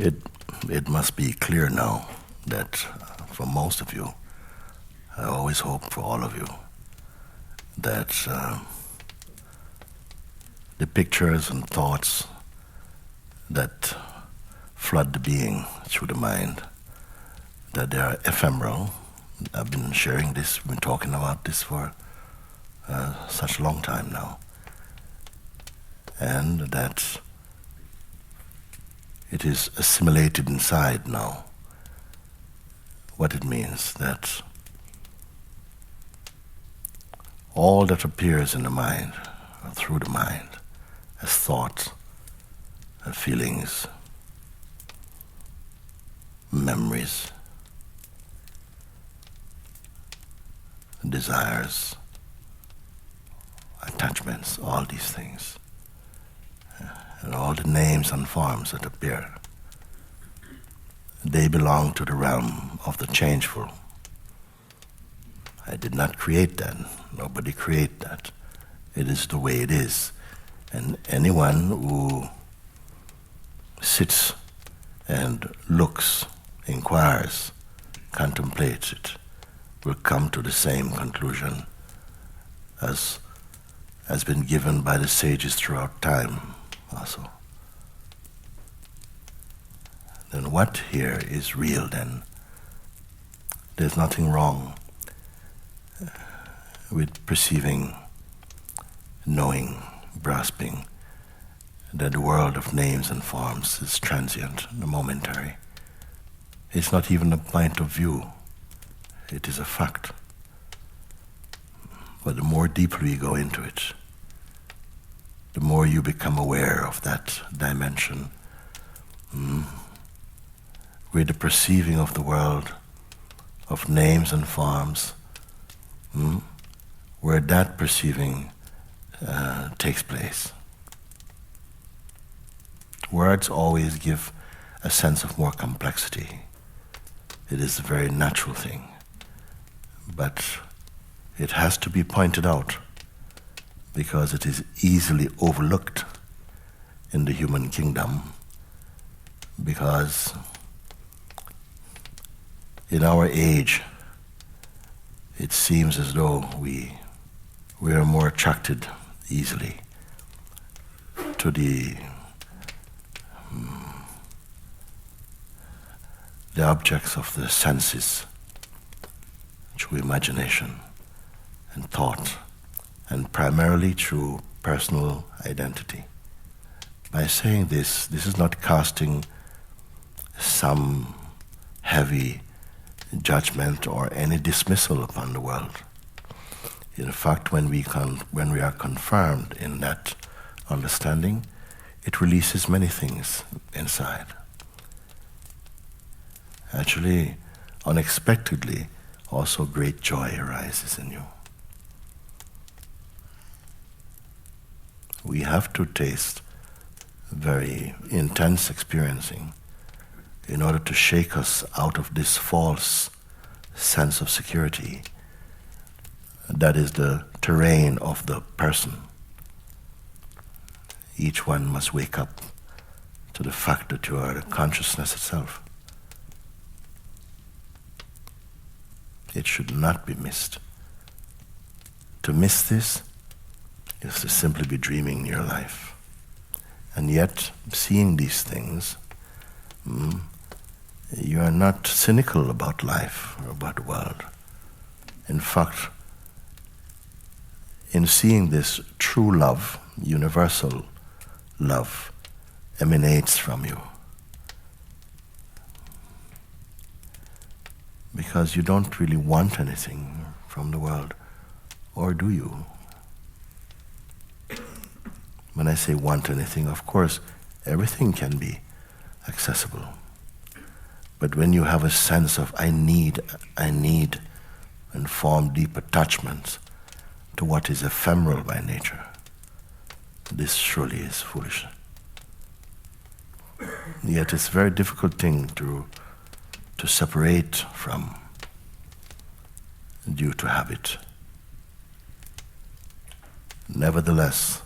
It, it must be clear now that for most of you, I always hope for all of you, that the pictures and thoughts that flood the being through the mind, that they are ephemeral. I've been sharing this, been talking about this for such a long time now. And that it is assimilated inside now. What it means that all that appears in the mind, or through the mind, as thoughts, feelings, memories, desires, attachments, all these things, and all the names and forms that appear, they belong to the realm of the changeful. I did not create that. Nobody created that. It is the way it is. And anyone who sits and looks, inquires, contemplates it, will come to the same conclusion as has been given by the sages throughout time also. Then what here is real then? There's nothing wrong with perceiving, knowing, grasping that the world of names and forms is transient, momentary. It's not even a point of view. It is a fact. But the more deeply you go into it, the more you become aware of that dimension, where the perceiving of the world, of names and forms, where that perceiving takes place. Words always give a sense of more complexity. It is a very natural thing. But it has to be pointed out because it is easily overlooked in the human kingdom, because in our age it seems as though we are more attracted easily to the objects of the senses, through imagination and thought, and primarily through personal identity. By saying this is not casting some heavy judgment or any dismissal upon the world. In fact, when we are confirmed in that understanding, it releases many things inside. Actually, unexpectedly, also great joy arises in you. We have to taste very intense experiencing in order to shake us out of this false sense of security that is the terrain of the person. Each one must wake up to the fact that you are the consciousness itself. It should not be missed. To miss this is to simply be dreaming your life. And yet, seeing these things, you are not cynical about life or about the world. In fact, in seeing this, true love, universal love, emanates from you. Because you don't really want anything from the world, or do you? When I say want anything, of course, everything can be accessible. But when you have a sense of I need, and form deep attachments to what is ephemeral by nature, this surely is foolish. Yet it's a very difficult thing to separate from due to habit. Nevertheless,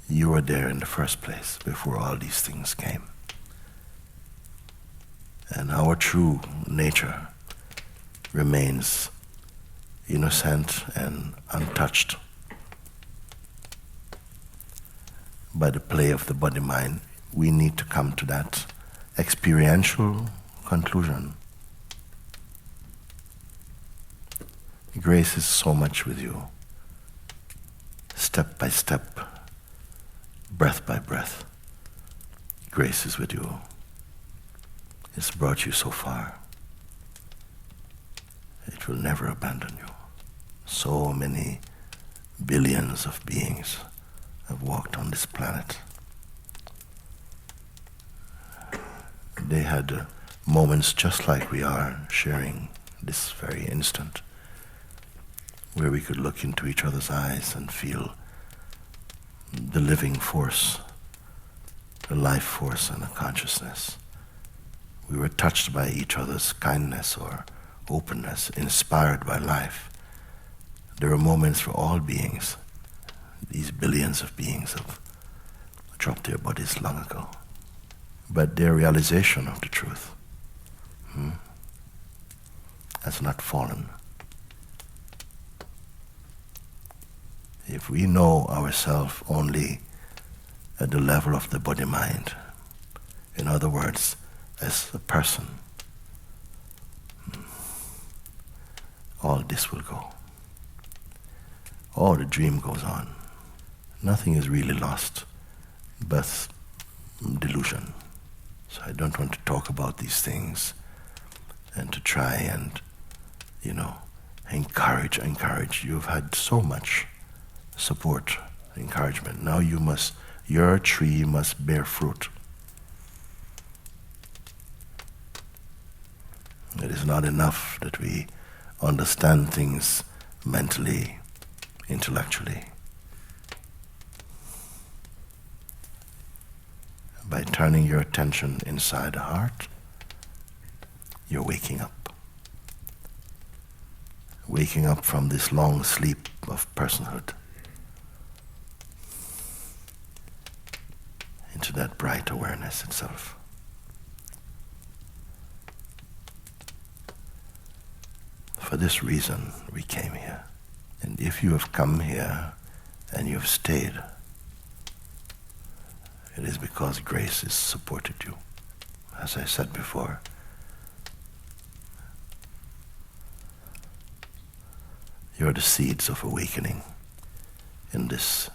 You were there in the first place before all these things came. And our true nature remains innocent and untouched by the play of the body-mind. We need to come to that experiential conclusion. Grace is so much with you, step by step, breath by breath. Grace is with you. It's brought you so far. It will never abandon you. So many billions of beings have walked on this planet. They had moments just like we are sharing this very instant, where we could look into each other's eyes and feel the living force, the life force and the consciousness. We were touched by each other's kindness or openness, inspired by life. There are moments for all beings. These billions of beings have dropped their bodies long ago. But their realization of the truth has not fallen. If we know ourselves only at the level of the body-mind, in other words, as a person, all this will go. All the dream goes on. Nothing is really lost, but delusion. So I don't want to talk about these things and to try and, encourage. You've had so much support, encouragement. Now your tree must bear fruit. It is not enough that we understand things mentally, intellectually. By turning your attention inside the heart, you're waking up. Waking up from this long sleep of personhood into that bright awareness itself. For this reason, we came here. And if you have come here and you have stayed, it is because grace has supported you. As I said before, you're the seeds of awakening in this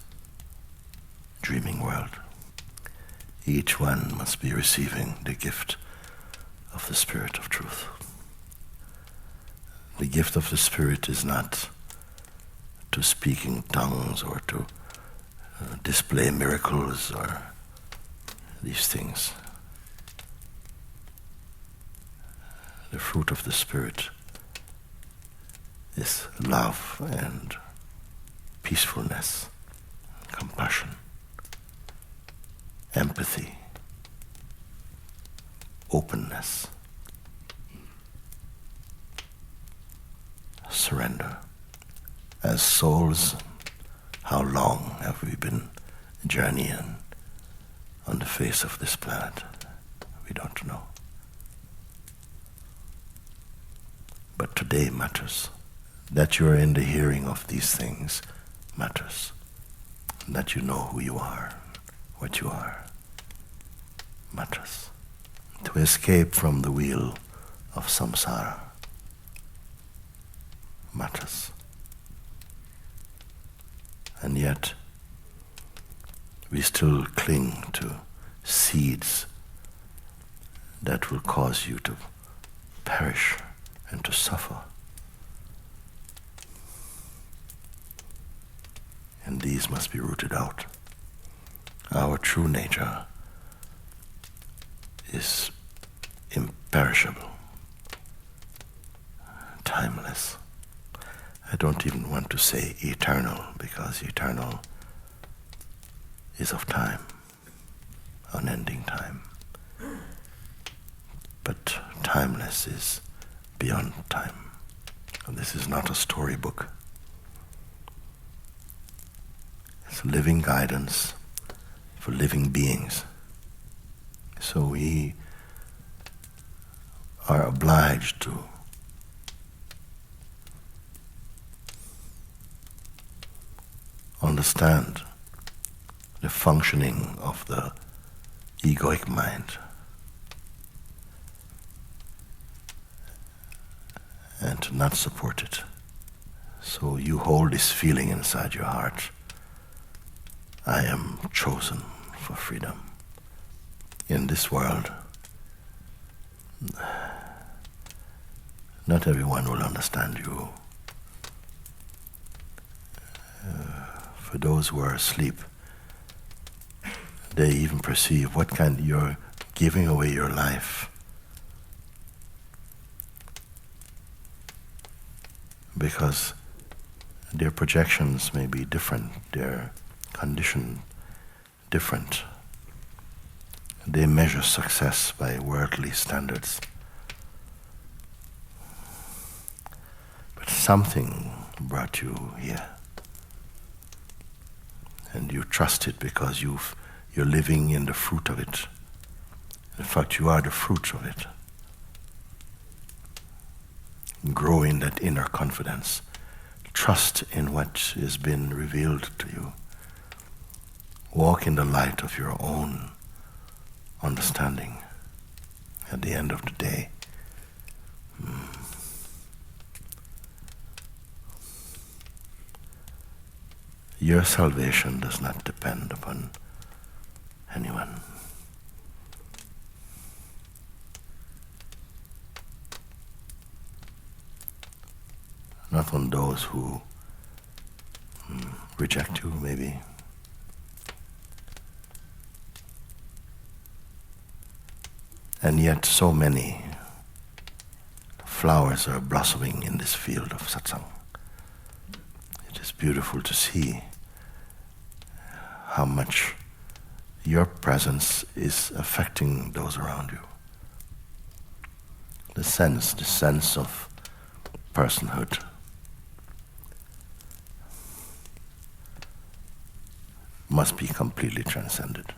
dreaming world. Each one must be receiving the gift of the Spirit of Truth. The gift of the Spirit is not to speak in tongues or to display miracles or these things. The fruit of the Spirit is love and peacefulness, compassion, empathy, openness, surrender. As souls, how long have we been journeying on the face of this planet? We don't know. But today matters. That you are in the hearing of these things matters. That you know who you are, what you are, matters. To escape from the wheel of samsara matters. And yet, we still cling to seeds that will cause you to perish and to suffer. And these must be rooted out. Our true nature is imperishable, timeless. I don't even want to say eternal, because eternal is of time, unending time. But timeless is beyond time. And this is not a storybook. It's living guidance for living beings. So we are obliged to understand the functioning of the egoic mind and to not support it. So you hold this feeling inside your heart: I am chosen for freedom. In this world, not everyone will understand you. For those who are asleep, they even perceive what kind you're giving away your life. Because their projections may be different, their condition different. They measure success by worldly standards. But something brought you here. And you trust it because you're living in the fruit of it. In fact, you are the fruit of it. Grow in that inner confidence. Trust in what has been revealed to you. Walk in the light of your own understanding. At the end of the day, your salvation does not depend upon anyone. Not on those who reject you, maybe. And yet so many flowers are blossoming in this field of satsang. It is beautiful to see how much your presence is affecting those around you. The sense of personhood. Must be completely transcended.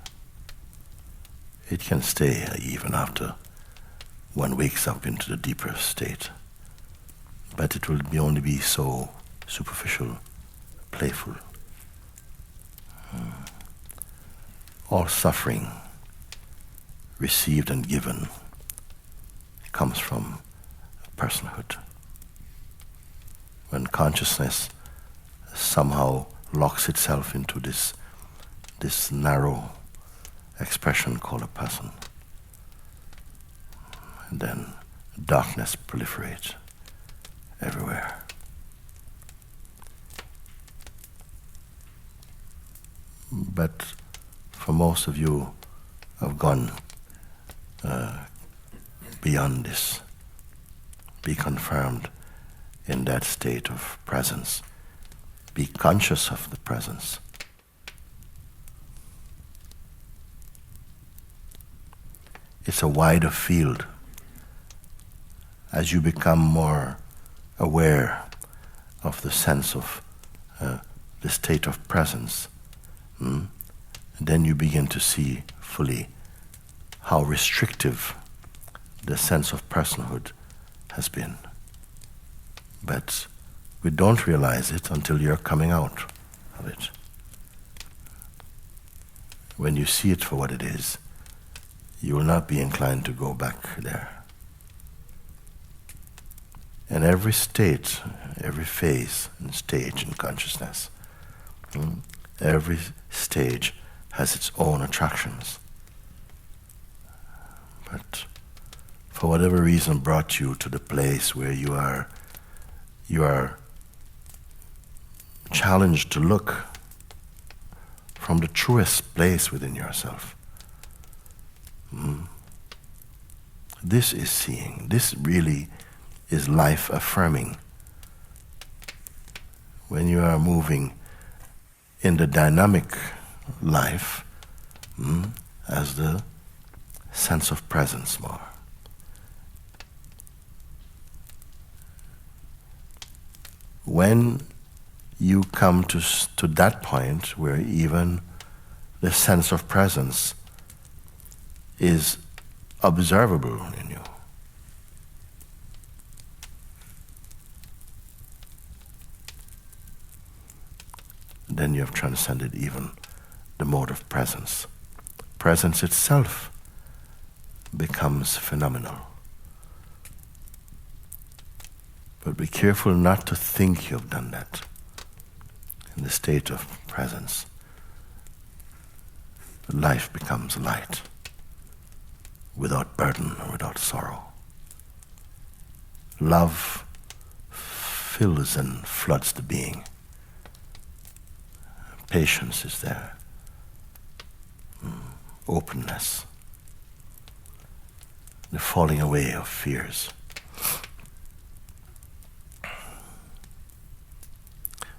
It can stay even after one wakes up into the deeper state, but it will only be so superficial, playful. All suffering, received and given, comes from personhood. When consciousness somehow locks itself into this narrow expression called a person, and then darkness proliferates everywhere. But for most of you have gone beyond this. Be confirmed in that state of presence. Be conscious of the presence. It's a wider field. As you become more aware of the sense of the state of presence, then you begin to see fully how restrictive the sense of personhood has been. But we don't realize it until you're coming out of it. When you see it for what it is, you will not be inclined to go back there. And every state, every phase and stage in consciousness, every stage has its own attractions. But for whatever reason brought you to the place where you are challenged to look from the truest place within yourself. This is seeing. This really is life affirming. When you are moving in the dynamic life as the sense of presence more. When you come to that point where even the sense of presence is observable in you. Then you have transcended even the mode of presence. Presence itself becomes phenomenal. But be careful not to think you have done that. In the state of presence, life becomes light, without burden or without sorrow. Love fills and floods the being. Patience is there. Openness. The falling away of fears.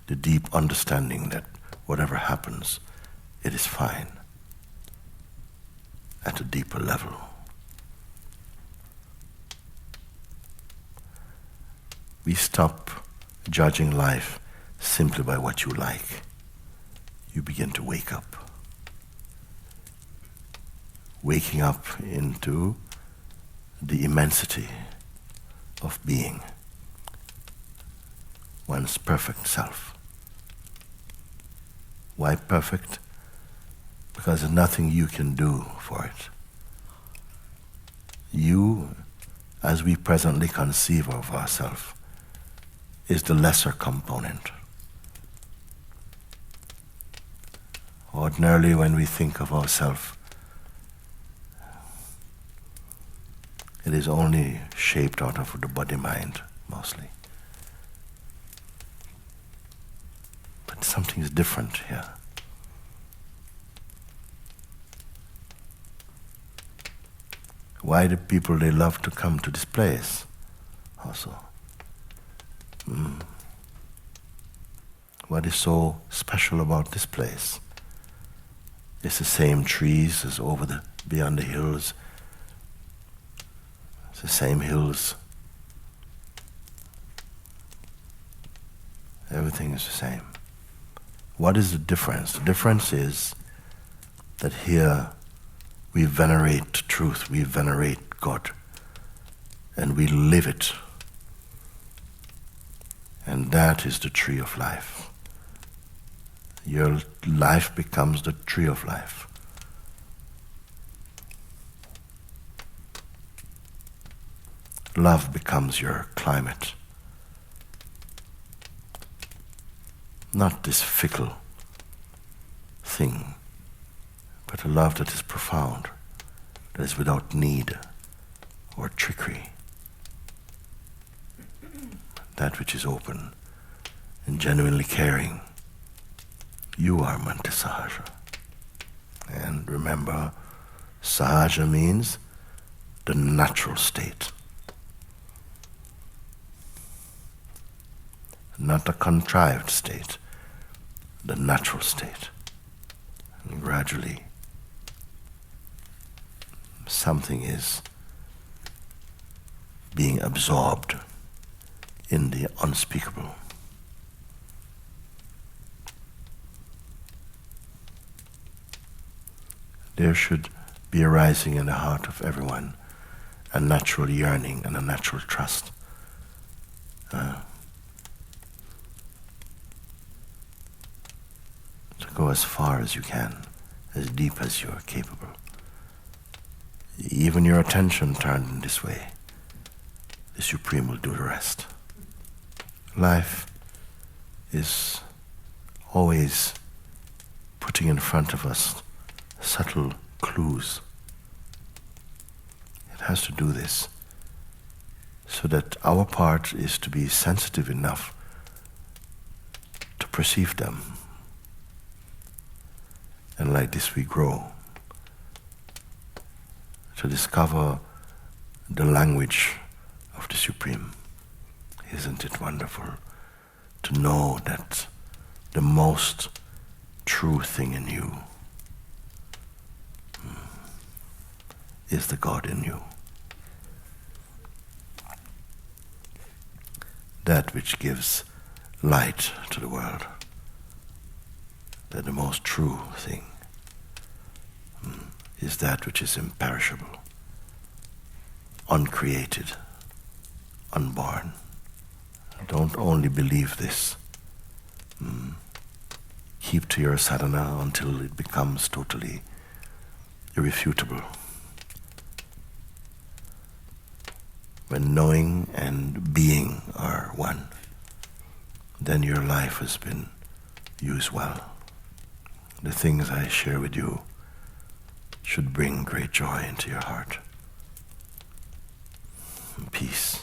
The deep understanding that whatever happens, it is fine at a deeper level. We stop judging life simply by what you like. You begin to wake up. Waking up into the immensity of being, one's perfect self. Why perfect? Because there's nothing you can do for it. You, as we presently conceive of ourselves, is the lesser component. Ordinarily, when we think of ourselves, it is only shaped out of the body-mind, mostly. But something is different here. Why do people, they love to come to this place also? What is so special about this place? It's the same trees as beyond the hills. It's the same hills. Everything is the same. What is the difference? The difference is that here we venerate truth, we venerate God, and we live it. And that is the tree of life. Your life becomes the tree of life. Love becomes your climate. Not this fickle thing, but a love that is profound, that is without need or trickery. That which is open and genuinely caring. You are Manti Sahaja. And remember, Sahaja means the natural state. Not a contrived state, the natural state. And gradually, something is being absorbed in the unspeakable. There should be arising in the heart of everyone a natural yearning and a natural trust. To go as far as you can, as deep as you are capable. Even your attention turned in this way, the Supreme will do the rest. Life is always putting in front of us subtle clues. It has to do this so that our part is to be sensitive enough to perceive them. And like this we grow to discover the language of the Supreme. Isn't it wonderful to know that the most true thing in you is the God in you. That which gives light to the world. That the most true thing is that which is imperishable, uncreated, unborn. Don't only believe this. Keep to your sadhana until it becomes totally irrefutable. When knowing and being are one, then your life has been used well. The things I share with you should bring great joy into your heart. Peace.